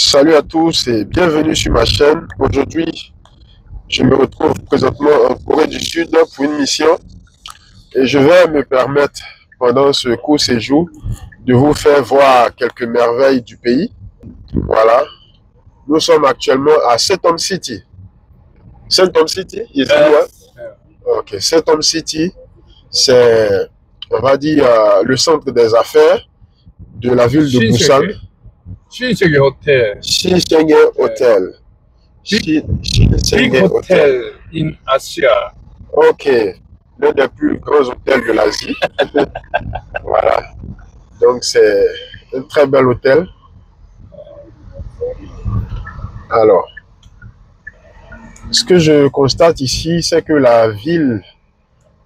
Salut à tous et bienvenue sur ma chaîne. Aujourd'hui, je me retrouve présentement en Corée du Sud pour une mission et je vais me permettre pendant ce court séjour de vous faire voir quelques merveilles du pays. Voilà, nous sommes actuellement à Saint-Tom City. Saint-Tom City, is it right? Ok, Saint-Tom City, c'est, on va dire, le centre des affaires de la ville de Busan. Shinsegae Hotel. Shinsegae Hotel. Big hotel in Asia. Ok, l'un des plus grands hôtels de l'Asie. Voilà. Donc c'est un très bel hôtel. Alors, ce que je constate ici, c'est que la ville,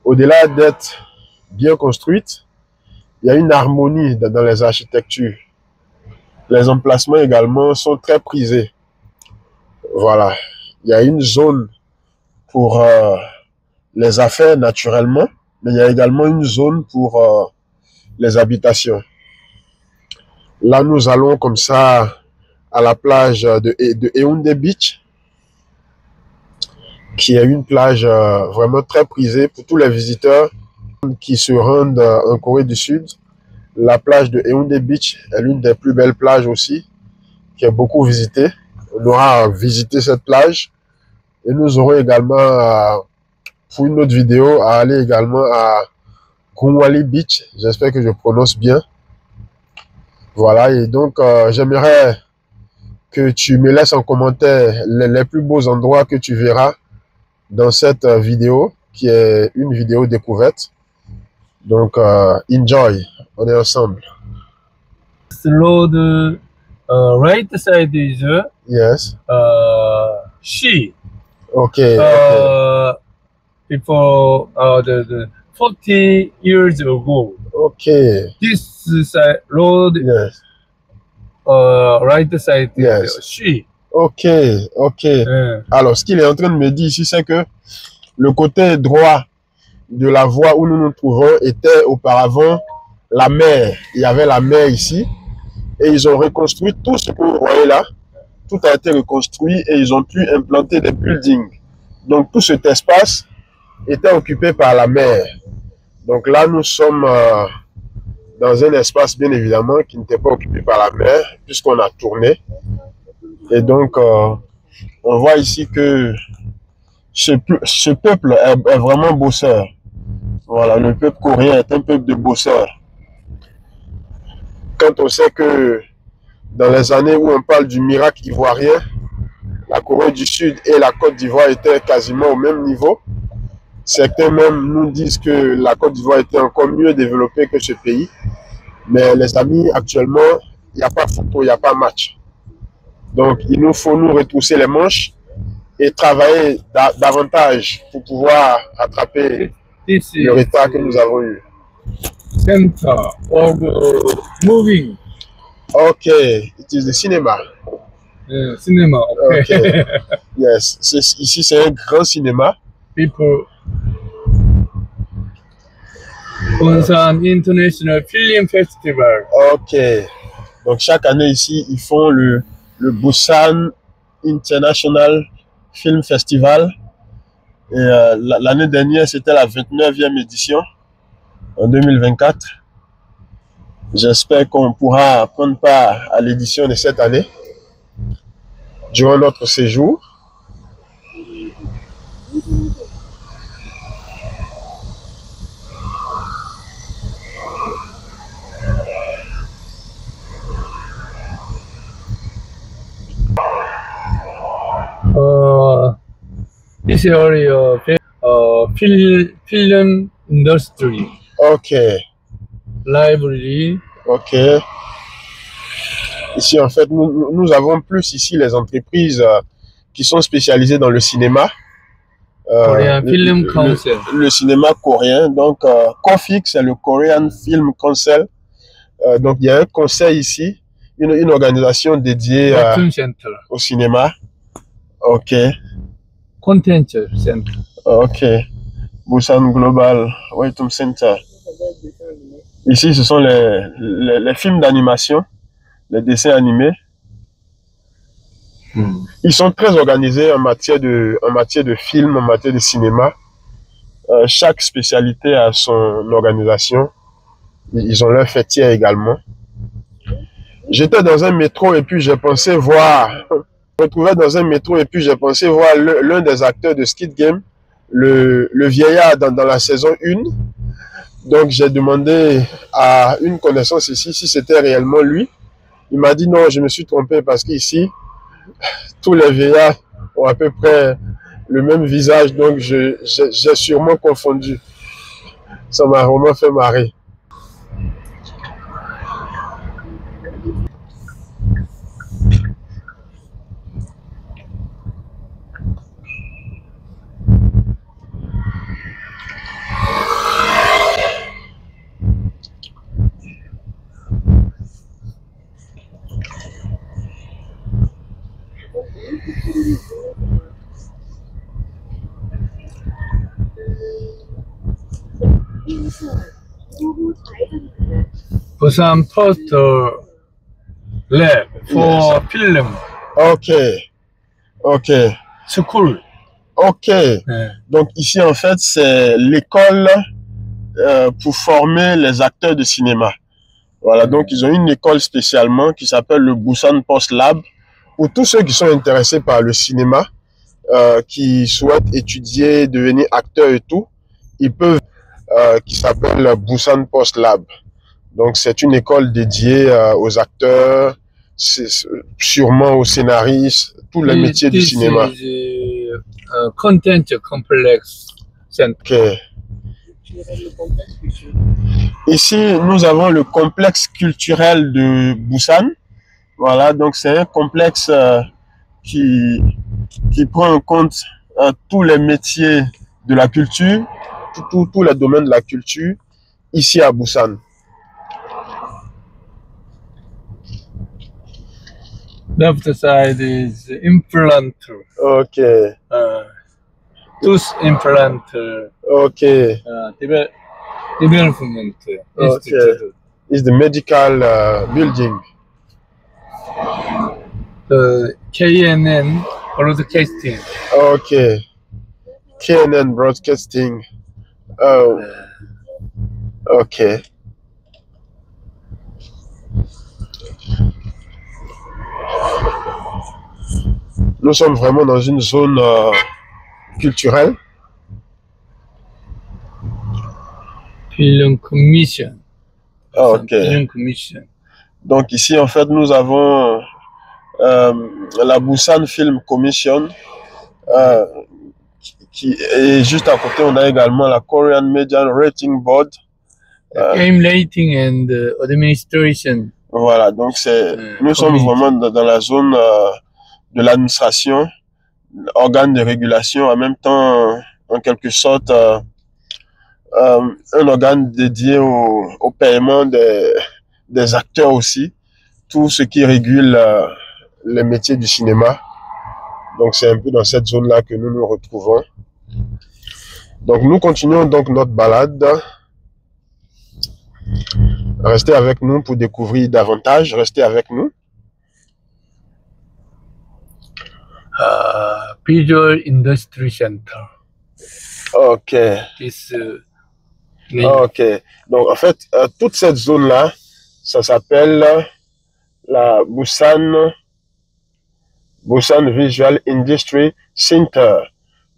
au-delà d'être bien construite, il y a une harmonie dans les architectures. Les emplacements également sont très prisés. Voilà. Il y a une zone pour les affaires naturellement, mais il y a également une zone pour les habitations. Là, nous allons comme ça à la plage de Haeundae Beach, qui est une plage vraiment très prisée pour tous les visiteurs qui se rendent en Corée du Sud. La plage de Haeundae Beach est l'une des plus belles plages aussi, qui est beaucoup visitée. On aura visité cette plage et nous aurons également, pour une autre vidéo, à aller également à Gongwali Beach. J'espère que je prononce bien. Voilà, et donc j'aimerais que tu me laisses en commentaire les plus beaux endroits que tu verras dans cette vidéo, qui est une vidéo découverte. Donc, enjoy, on est ensemble. This road, right side is Yes. sea. Okay. Before the 40 years ago. Okay. This side road, Yes. right side Yes. is sea. Ok, ok. Alors, ce qu'il est en train de me dire ici, c'est que le côté droit de la voie où nous nous trouvons était auparavant la mer. Il y avait la mer ici et ils ont reconstruit tout ce que vous voyez là. Tout a été reconstruit et ils ont pu implanter des buildings. Donc, tout cet espace était occupé par la mer. Donc là, nous sommes dans un espace, bien évidemment, qui n'était pas occupé par la mer, puisqu'on a tourné. Et donc, on voit ici que ce peuple est vraiment bosseur. Voilà, le peuple coréen est un peuple de bosseurs. Quand on sait que dans les années où on parle du miracle ivoirien, la Corée du Sud et la Côte d'Ivoire étaient quasiment au même niveau. Certains même nous disent que la Côte d'Ivoire était encore mieux développée que ce pays. Mais les amis, actuellement, il n'y a pas photo, il n'y a pas match. Donc, il nous faut nous retrousser les manches et travailler davantage pour pouvoir attraper le retard que nous avons eu. Center of moving. Okay, it is the cinema. Cinema. Okay. Yes, ici c'est un grand cinéma. People. Busan International Film Festival. Ok. Donc chaque année ici, ils font le Busan International Film Festival. Et l'année dernière, c'était la 29e édition, en 2024. J'espère qu'on pourra prendre part à l'édition de cette année, durant notre séjour. This area film industry. Ok. Library. Ok. Ici, en fait, nous avons plus ici les entreprises qui sont spécialisées dans le cinéma. Korean Film Council. Le cinéma coréen. Donc, KOFIC, c'est le Korean Film Council. Donc, il y a un conseil ici, une organisation dédiée au cinéma. Ok. Content Center. Ok. Busan Global Waitum Center. Ici, ce sont les films d'animation, les dessins animés. Ils sont très organisés en matière de film, en matière de cinéma. Chaque spécialité a son organisation. Ils ont leur fêtière également. J'étais dans un métro et puis j'ai pensé voir, je me retrouvais dans un métro et puis j'ai pensé voir l'un des acteurs de Squid Game, le vieillard dans la saison 1. Donc j'ai demandé à une connaissance ici si c'était réellement lui. Il m'a dit non, je me suis trompé parce qu'ici, tous les vieillards ont à peu près le même visage, donc j'ai sûrement confondu. Ça m'a vraiment fait marrer. Busan Poster Lab for film. Ok. School. Ok. Donc ici en fait c'est l'école pour former les acteurs de cinéma. Voilà, donc ils ont une école spécialement qui s'appelle le Busan Post Lab pour tous ceux qui sont intéressés par le cinéma, qui souhaitent étudier, devenir acteurs et tout, ils peuvent, qui s'appelle Busan Post Lab. Donc c'est une école dédiée aux acteurs, sûrement aux scénaristes, tous les métiers du cinéma. Content complex center. Ici, nous avons le complexe culturel de Busan. Voilà, donc c'est un complexe qui prend en compte tous les métiers de la culture, tous les domaines de la culture, ici à Busan. Left side is implant. Okay. Tooth implant. Okay. Development Institute. It's the medical building. KNN Broadcasting. Okay. KNN Broadcasting. Oh. Okay. Nous sommes vraiment dans une zone culturelle. Film Commission. Ok. Film Commission. Donc ici, en fait, nous avons la Busan Film Commission, et juste à côté, on a également la Korean Media Rating Board. Game Rating and Administration. Voilà, donc nous sommes vraiment dans la zone de l'administration, organe de régulation, en même temps, en quelque sorte, un organe dédié au paiement des acteurs aussi, tout ce qui régule les métiers du cinéma. Donc c'est un peu dans cette zone-là que nous nous retrouvons. Donc nous continuons donc notre balade. Restez avec nous pour découvrir davantage. Restez avec nous. Visual Industry Center. Ok. Ok. Donc en fait, toute cette zone-là, ça s'appelle la Busan Visual Industry Center.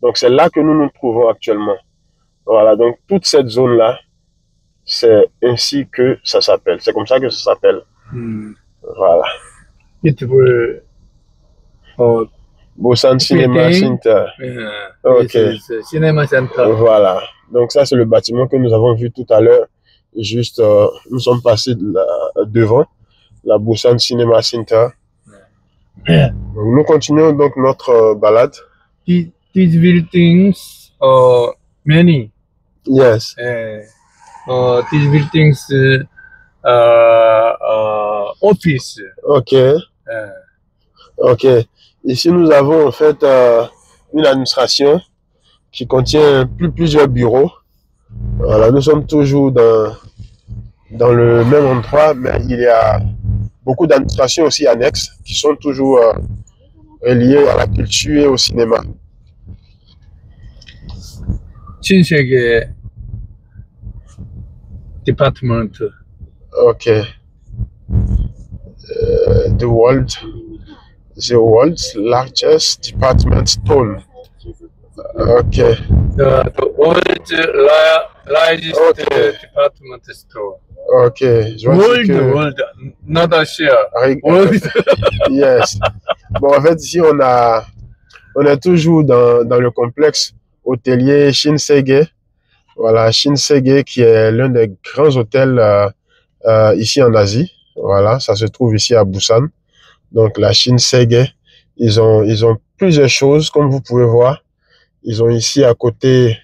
Donc c'est là que nous nous trouvons actuellement. Voilà, donc toute cette zone-là, c'est ainsi que ça s'appelle. C'est comme ça que ça s'appelle. Voilà. Busan Cinema Center. Ok. Cinema Center. Voilà. Donc ça, c'est le bâtiment que nous avons vu tout à l'heure. Juste, nous sommes passés devant la Busan Cinema Center. Donc, nous continuons donc notre balade. These buildings are many. Yes. These buildings office. Ok. Ok. Ici, nous avons en fait une administration qui contient plusieurs bureaux. Voilà, nous sommes toujours dans le même endroit, mais il y a beaucoup d'administrations aussi annexes qui sont toujours reliés à la culture et au cinéma. 신세계 department. Ok. The world's largest department store. Ok. The world's largest department store. Ok. Je vois que... World, not a share. World. Yes. Bon, en fait, ici, on est toujours dans le complexe hôtelier Shinsegae. Voilà, Shinsegae qui est l'un des grands hôtels ici en Asie. Voilà, ça se trouve ici à Busan. Donc, la Shinsegae, ils ont plusieurs choses, comme vous pouvez voir. Ils ont ici à côté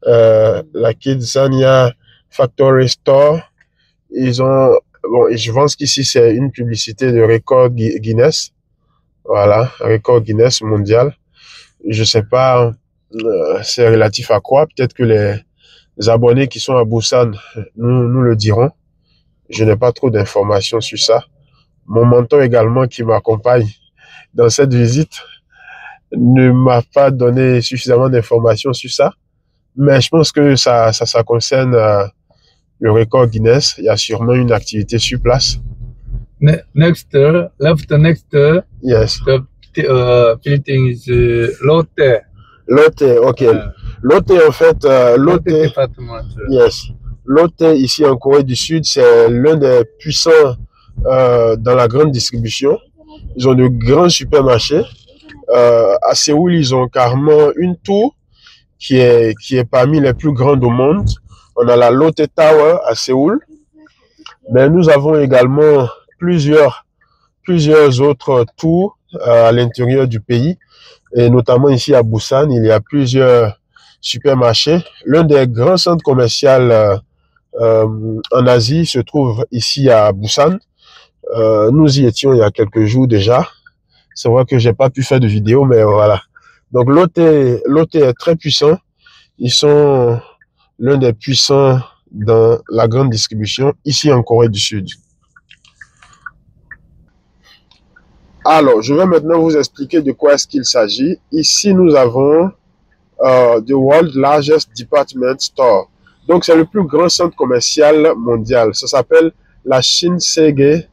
la Kidzania Factory Store. Ils ont, bon, je pense qu'ici, c'est une publicité de record Guinness. Voilà, record Guinness mondial. Je sais pas, c'est relatif à quoi. Peut-être que les abonnés qui sont à Busan nous le diront. Je n'ai pas trop d'informations sur ça. Mon mentor également qui m'accompagne dans cette visite ne m'a pas donné suffisamment d'informations sur ça. Mais je pense que ça concerne le record Guinness. Il y a sûrement une activité sur place. Next, left next. Yes. The building is Lotte. Lotte, ok. Lotte, en fait, Lotte. Yes. Lotte, ici en Corée du Sud, c'est l'un des puissants dans la grande distribution. Ils ont de grands supermarchés. À Séoul, ils ont carrément une tour qui est parmi les plus grandes au monde. On a la Lotte Tower à Séoul. Mais nous avons également plusieurs autres tours à l'intérieur du pays. Et notamment ici à Busan, il y a plusieurs supermarchés. L'un des grands centres commerciaux en Asie se trouve ici à Busan. Nous y étions il y a quelques jours déjà. C'est vrai que j'ai pas pu faire de vidéo, mais voilà. Donc Lotte est très puissant. Ils sont l'un des puissants dans la grande distribution ici en Corée du Sud. Alors, je vais maintenant vous expliquer de quoi est-ce qu'il s'agit. Ici, nous avons the World's Largest Department Store. Donc, c'est le plus grand centre commercial mondial. Ça s'appelle la Shinsegae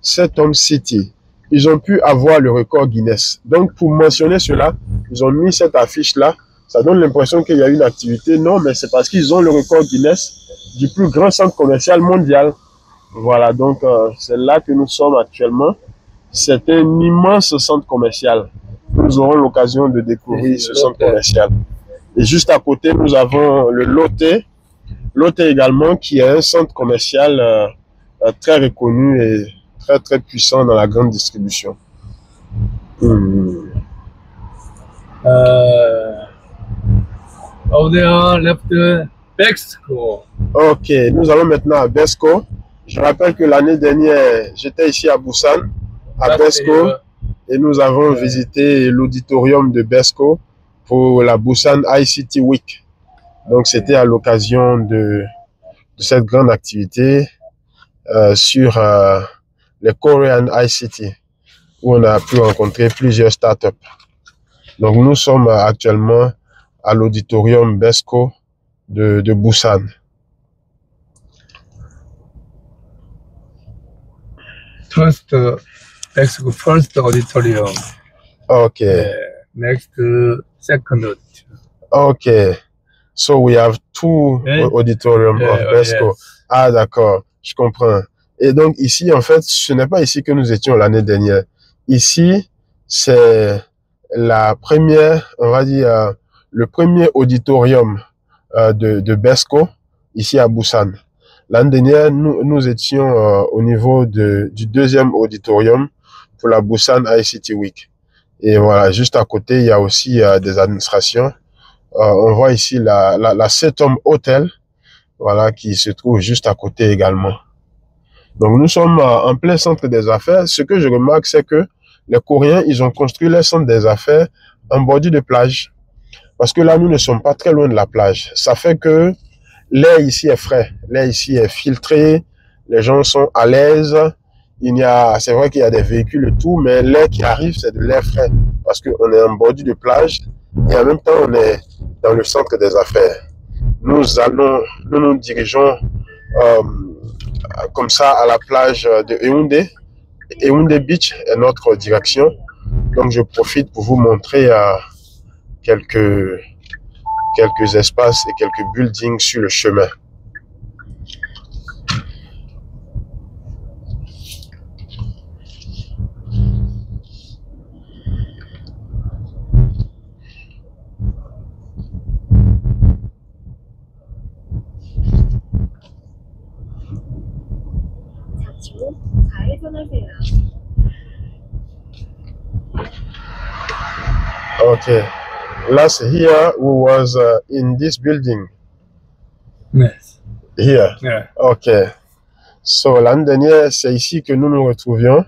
Setom City. Ils ont pu avoir le record Guinness. Donc, pour mentionner cela, ils ont mis cette affiche-là. Ça donne l'impression qu'il y a une activité. Non, mais c'est parce qu'ils ont le record Guinness du plus grand centre commercial mondial. Voilà, donc c'est là que nous sommes actuellement. C'est un immense centre commercial. Nous aurons l'occasion de découvrir ce centre commercial. Et juste à côté, nous avons le Lotte. Lotte également, qui est un centre commercial très reconnu et très très puissant dans la grande distribution. Over there, left Besco. Ok, nous allons maintenant à Besco. Je rappelle que l'année dernière, j'étais ici à Busan, à Besco, et nous avons visité l'auditorium de Besco pour la Busan ICT Week. Donc, c'était à l'occasion de cette grande activité sur les Korean ICT, où on a pu rencontrer plusieurs startups. Donc, nous sommes actuellement à l'auditorium Besco de Busan. First auditorium. Okay. Next, second. Okay. So we have two auditoriums of Besco. Yes. Ah, d'accord. Je comprends. Et donc, ici, en fait, ce n'est pas ici que nous étions l'année dernière. Ici, c'est la première, on va dire, le premier auditorium de Besco, ici à Busan. L'année dernière, nous étions au niveau du deuxième auditorium pour la Busan ICT Week. Et voilà, juste à côté, il y a aussi des administrations. On voit ici la Setom Hotel, voilà, qui se trouve juste à côté également. Donc, nous sommes en plein centre des affaires. Ce que je remarque, c'est que les Coréens, ils ont construit leur centre des affaires en bordure de plage. Parce que là, nous ne sommes pas très loin de la plage. Ça fait que l'air ici est frais, l'air ici est filtré, les gens sont à l'aise, c'est vrai qu'il y a des véhicules et tout, mais l'air qui arrive, c'est de l'air frais. Parce qu'on est en bordure de plage et en même temps, on est dans le centre des affaires. Nous nous dirigeons comme ça à la plage de Yaoundé. Yaoundé Beach est notre direction. Donc, je profite pour vous montrer quelques espaces et quelques buildings sur le chemin. Okay, last year we was in this building. Yes. Here. Yeah. Okay. So l'année dernière, c'est ici que nous nous retrouvions.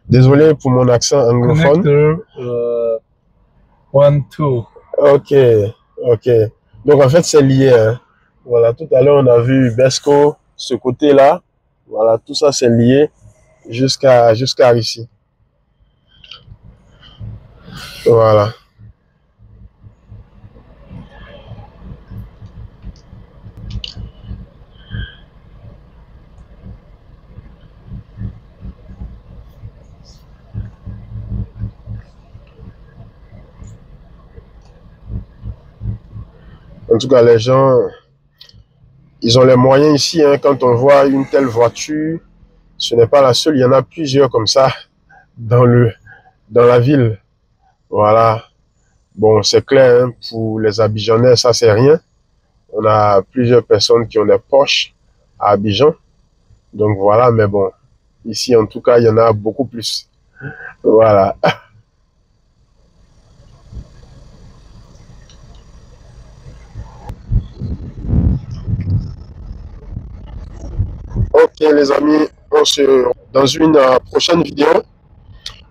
Désolé pour mon accent anglophone. Connector 1, 2. Ok, ok. Donc en fait, c'est lié. Hein. Voilà, tout à l'heure, on a vu Besco, ce côté-là. Voilà, tout ça, c'est lié jusqu'à ici. Voilà. En tout cas, les gens, ils ont les moyens ici. Hein, quand on voit une telle voiture, ce n'est pas la seule. Il y en a plusieurs comme ça dans la ville. Voilà. Bon, c'est clair, hein, pour les Abidjanais, ça c'est rien. On a plusieurs personnes qui ont des Porsche à Abidjan. Donc voilà, mais bon, ici en tout cas, il y en a beaucoup plus. Voilà. Ok les amis, on se retrouve dans une prochaine vidéo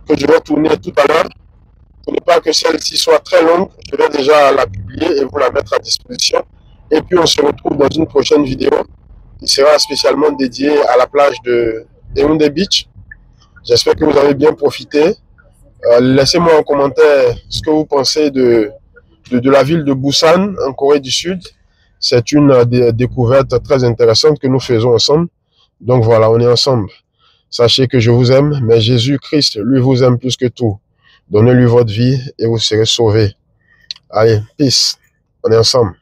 que je vais tourner tout à l'heure. Pour ne pas que celle-ci soit très longue, je vais déjà la publier et vous la mettre à disposition. Et puis on se retrouve dans une prochaine vidéo qui sera spécialement dédiée à la plage de Yaoundé Beach. J'espère que vous avez bien profité. Laissez-moi en commentaire ce que vous pensez de la ville de Busan en Corée du Sud. C'est une découverte très intéressante que nous faisons ensemble. Donc voilà, on est ensemble. Sachez que je vous aime, mais Jésus-Christ, lui, vous aime plus que tout. Donnez-lui votre vie et vous serez sauvés. Allez, peace. On est ensemble.